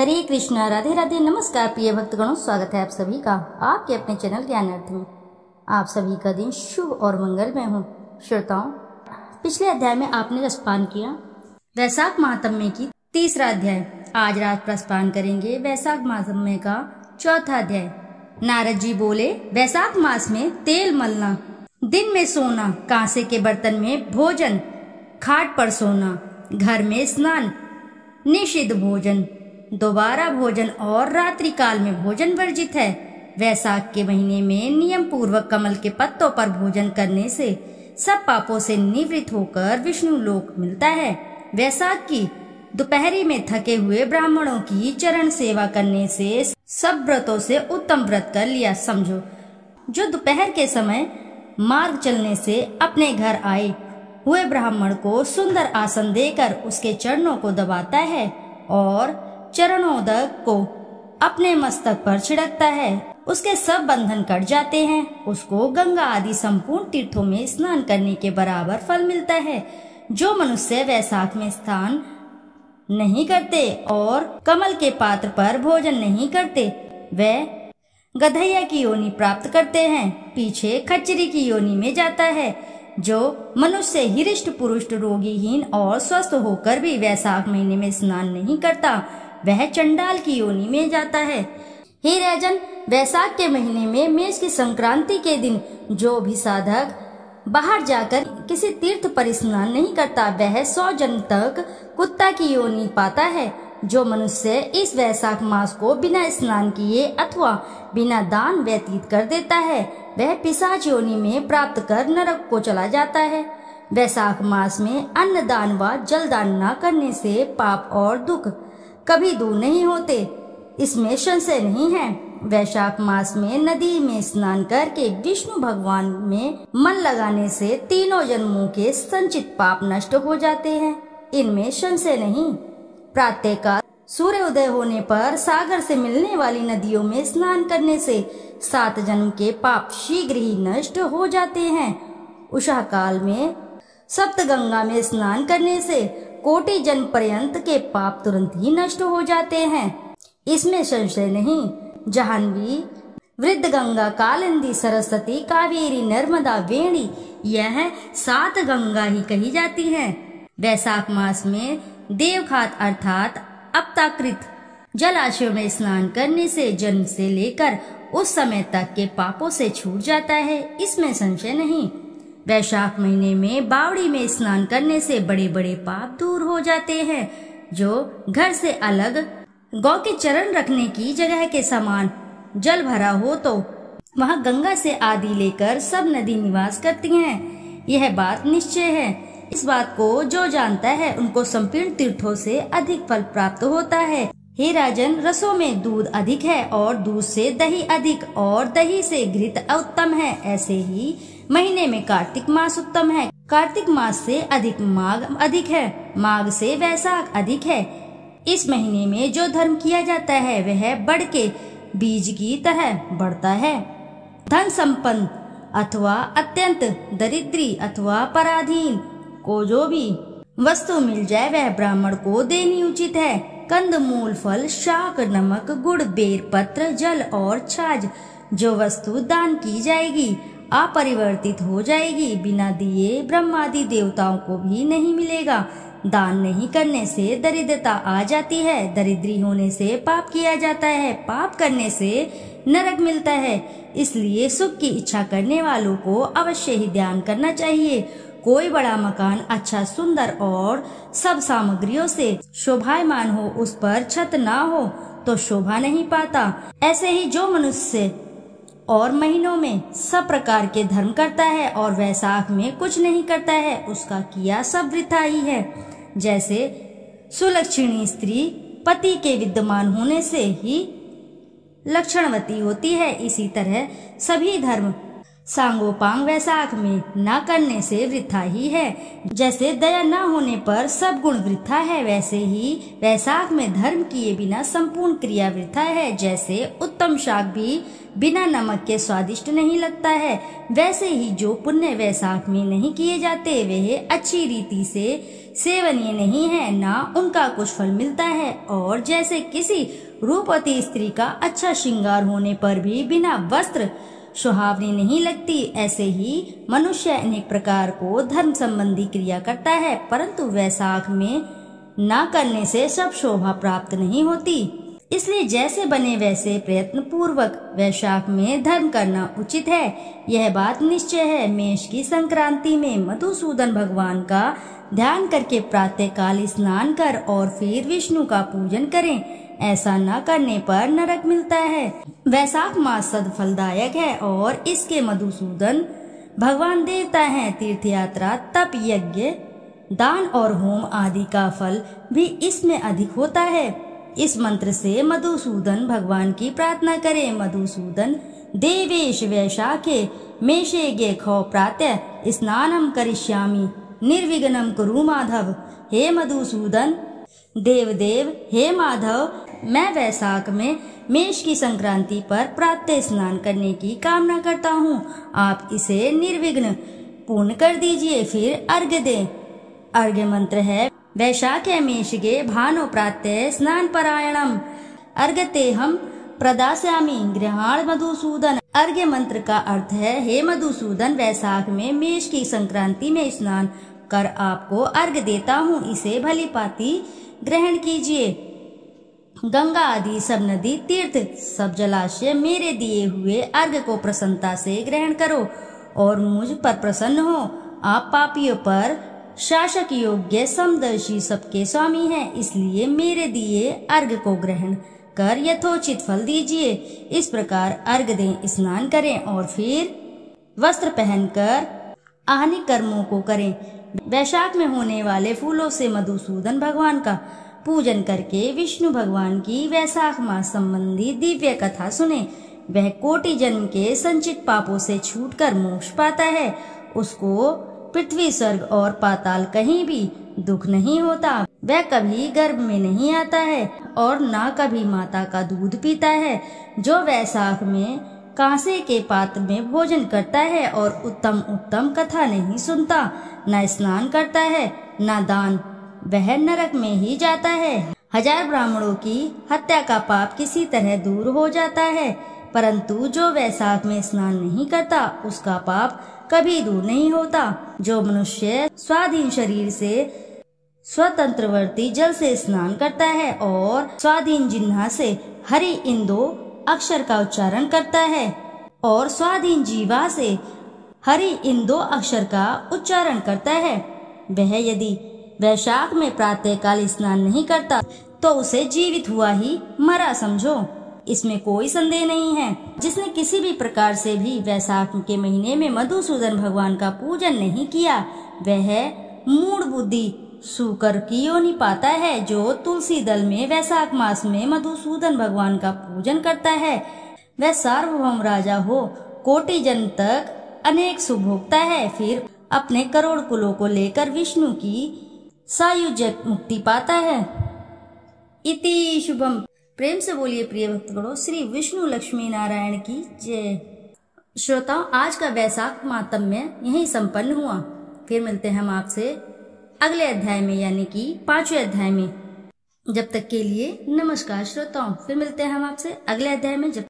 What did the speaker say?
हरे कृष्णा, राधे राधे, नमस्कार प्रिय भक्तगणों, स्वागत है आप सभी का आपके अपने चैनल ज्ञानार्थ में। आप सभी का दिन शुभ और मंगलमय हो। श्रोताओं, पिछले अध्याय में आपने रसपान किया वैशाख महात्म्य की तीसरा अध्याय। आज रात रसपान करेंगे वैशाख महात्म्य का चौथा अध्याय। नारद जी बोले, वैशाख मास में तेल मलना, दिन में सोना, कांसे के बर्तन में भोजन, खाट पर सोना, घर में स्नान, निषिद्ध भोजन, दोबारा भोजन और रात्रि काल में भोजन वर्जित है। वैशाख के महीने में नियम पूर्वक कमल के पत्तों पर भोजन करने से सब पापों से निवृत्त होकर विष्णु लोक मिलता है। वैशाख की दोपहरी में थके हुए ब्राह्मणों की चरण सेवा करने से सब व्रतों से उत्तम व्रत कर लिया समझो। जो दोपहर के समय मार्ग चलने से अपने घर आए हुए ब्राह्मण को सुंदर आसन देकर उसके चरणों को दबाता है और चरणोदक को अपने मस्तक पर छिड़कता है, उसके सब बंधन कट जाते हैं। उसको गंगा आदि संपूर्ण तीर्थों में स्नान करने के बराबर फल मिलता है। जो मनुष्य वैशाख में स्नान नहीं करते और कमल के पात्र पर भोजन नहीं करते, वे गधैया की योनि प्राप्त करते हैं, पीछे खच्चरी की योनि में जाता है। जो मनुष्य हिरिष्ट पुरुष रोगीहीन और स्वस्थ होकर भी वैशाख महीने में स्नान नहीं करता, वह चंडाल की योनि में जाता है। हे राजन, वैशाख के महीने में मेष की संक्रांति के दिन जो भी साधक बाहर जाकर किसी तीर्थ पर स्नान नहीं करता, वह 100 जन्म तक कुत्ता की योनि पाता है। जो मनुष्य इस वैशाख मास को बिना स्नान किए अथवा बिना दान व्यतीत कर देता है, वह पिशाच योनि में प्राप्त कर नरक को चला जाता है। वैशाख मास में अन्न दान व जल दान न करने से पाप और दुख कभी दूर नहीं होते, इसमें संशय नहीं है। वैशाख मास में नदी में स्नान करके विष्णु भगवान में मन लगाने से तीनों जन्मों के संचित पाप नष्ट हो जाते हैं, इनमें संशय नहीं। प्रातःकाल सूर्य उदय होने पर सागर से मिलने वाली नदियों में स्नान करने से 7 जन्म के पाप शीघ्र ही नष्ट हो जाते हैं। उषा काल में सप्तगंगा में स्नान करने से कोटि जन्म पर्यंत के पाप तुरंत ही नष्ट हो जाते हैं, इसमें संशय नहीं। जाह्नवी, वृद्ध गंगा, कालिंदी, सरस्वती, कावेरी, नर्मदा, वेणी, यह 7 गंगा ही कही जाती हैं। वैशाख मास में देवघात अर्थात अपताकृत जलाशयों में स्नान करने से जन्म से लेकर उस समय तक के पापों से छूट जाता है, इसमें संशय नहीं। वैशाख महीने में बावड़ी में स्नान करने से बड़े बड़े पाप दूर हो जाते हैं। जो घर से अलग गौ के चरण रखने की जगह के समान जल भरा हो तो वहाँ गंगा से आदि लेकर सब नदी निवास करती हैं, यह बात निश्चय है। इस बात को जो जानता है उनको संपूर्ण तीर्थों से अधिक फल प्राप्त होता है। हे राजन, रसों में दूध अधिक है और दूध से दही अधिक और दही से घृत उत्तम है। ऐसे ही महीने में कार्तिक मास उत्तम है, कार्तिक मास से अधिक माघ अधिक है, माघ से वैशाख अधिक है। इस महीने में जो धर्म किया जाता है वह बढ़ के बीज की तरह बढ़ता है। धन संपन्न अथवा अत्यंत दरिद्री अथवा पराधीन को जो भी वस्तु मिल जाए वह ब्राह्मण को देनी उचित है। कंद मूल फल, शाक, नमक, गुड़, बेर पत्र, जल और छाछ जो वस्तु दान की जाएगी अपरिवर्तित हो जाएगी, बिना दिए ब्रह्मादि देवताओं को भी नहीं मिलेगा। दान नहीं करने से दरिद्रता आ जाती है, दरिद्री होने से पाप किया जाता है, पाप करने से नरक मिलता है। इसलिए सुख की इच्छा करने वालों को अवश्य ही ध्यान करना चाहिए। कोई बड़ा मकान अच्छा सुंदर और सब सामग्रियों से शोभायमान हो, उस पर छत ना हो तो शोभा नहीं पाता। ऐसे ही जो मनुष्य और महीनों में सब प्रकार के धर्म करता है और वैशाख में कुछ नहीं करता है, उसका किया सब वृथा ही है। जैसे सुलक्षणी स्त्री पति के विद्यमान होने से ही लक्षणवती होती है, इसी तरह सभी धर्म सांगोपांग वैशाख में ना करने से वृथा ही है। जैसे दया न होने पर सब गुण वृथा है, वैसे ही वैशाख में धर्म किए बिना संपूर्ण क्रिया वृथा है। जैसे उत्तम शाक भी बिना नमक के स्वादिष्ट नहीं लगता है, वैसे ही जो पुण्य वैशाख में नहीं किए जाते वह अच्छी रीति से सेवनीय नहीं है, ना उनका कुछ फल मिलता है। और जैसे किसी रूपवती स्त्री का अच्छा श्रृंगार होने पर भी बिना वस्त्र सुहावनी नहीं लगती, ऐसे ही मनुष्य अनेक प्रकार को धर्म संबंधी क्रिया करता है, परंतु वैशाख में ना करने से सब शोभा प्राप्त नहीं होती। इसलिए जैसे बने वैसे प्रयत्न पूर्वक वैशाख में धर्म करना उचित है। यह बात निश्चय है। मेष की संक्रांति में मधुसूदन भगवान का ध्यान करके प्रातः काल स्नान कर और फिर विष्णु का पूजन करें। ऐसा न करने पर नरक मिलता है। वैशाख मास सदफलदायक है और इसके मधुसूदन भगवान देवता हैं। तीर्थ यात्रा, तप, यज्ञ, दान और होम आदि का फल भी इसमें अधिक होता है। इस मंत्र से मधुसूदन भगवान की प्रार्थना करें। मधुसूदन देवेश वैशाखे मेषे गे खौ प्रातः स्नानम करिष्यामि निर्विघ्नं कुरु माधव। हे मधुसूदन देवदेव, हे माधव, मैं वैशाख में मेष की संक्रांति पर प्रातः स्नान करने की कामना करता हूँ। आप इसे निर्विघ्न पूर्ण कर दीजिए। फिर अर्घ्य दें। अर्घ्य मंत्र है वैशाखे मेषगे भानो प्रातः स्नान परायणम अर्घ्यतेहं प्रदास्यामि गृहाण मधुसूदन। अर्घ्य मंत्र का अर्थ है, हे मधुसूदन, वैशाख में मेष की संक्रांति में स्नान कर आपको अर्घ्य देता हूँ, इसे भली भांति ग्रहण कीजिए। गंगा आदि सब नदी, तीर्थ, सब जलाशय मेरे दिए हुए अर्घ्य को प्रसन्नता से ग्रहण करो और मुझ पर प्रसन्न हो। आप पापियों पर शासक योग्य समदर्शी सबके स्वामी हैं, इसलिए मेरे दिए अर्घ्य को ग्रहण कर यथोचित फल दीजिए। इस प्रकार अर्घ्य दें, स्नान करें और फिर वस्त्र पहनकर आहनिक कर्मों को करें। वैशाख में होने वाले फूलों से मधुसूदन भगवान का पूजन करके विष्णु भगवान की वैशाख मास संबंधी दिव्य कथा सुने। वह कोटि जन्म के संचित पापों से छूटकर मोक्ष पाता है। उसको पृथ्वी, स्वर्ग और पाताल कहीं भी दुख नहीं होता। वह कभी गर्भ में नहीं आता है और न कभी माता का दूध पीता है। जो वैशाख में कांसे के पात्र में भोजन करता है और उत्तम उत्तम कथा नहीं सुनता, न स्नान करता है, न दान, वह नरक में ही जाता है। 1000 ब्राह्मणों की हत्या का पाप किसी तरह दूर हो जाता है, परंतु जो वैशाख में स्नान नहीं करता उसका पाप कभी दूर नहीं होता। जो मनुष्य स्वाधीन शरीर से स्वतंत्रवर्ती जल से स्नान करता है और स्वाधीन जिह्वा से हरि इन 2 अक्षर का उच्चारण करता है और स्वाधीन जीवा से हरि इन 2 अक्षर का उच्चारण करता है, वह यदि वैशाख में प्रातः काल स्नान नहीं करता तो उसे जीवित हुआ ही मरा समझो। इसमें कोई संदेह नहीं है। जिसने किसी भी प्रकार से भी वैशाख के महीने में मधुसूदन भगवान का पूजन नहीं किया वह मूढ़ बुद्धि सूकर की योनि पाता है। जो तुलसी दल में वैशाख मास में मधुसूदन भगवान का पूजन करता है वह सार्वभौम राजा हो, कोटि जन्म तक अनेक सुख भोगता है, फिर अपने करोड़ कुलों को लेकर विष्णु की सायुज्य मुक्ति पाता है। इति शुभम। प्रेम से बोलिए प्रिय भक्तगणों, श्री विष्णु लक्ष्मी नारायण की जय। श्रोताओं, आज का वैशाख माहात्म्य यहीं संपन्न हुआ। फिर मिलते हैं हम आपसे अगले अध्याय में, यानी कि 5वें अध्याय में। जब तक के लिए नमस्कार श्रोताओं। फिर मिलते हैं हम आपसे अगले अध्याय में। जब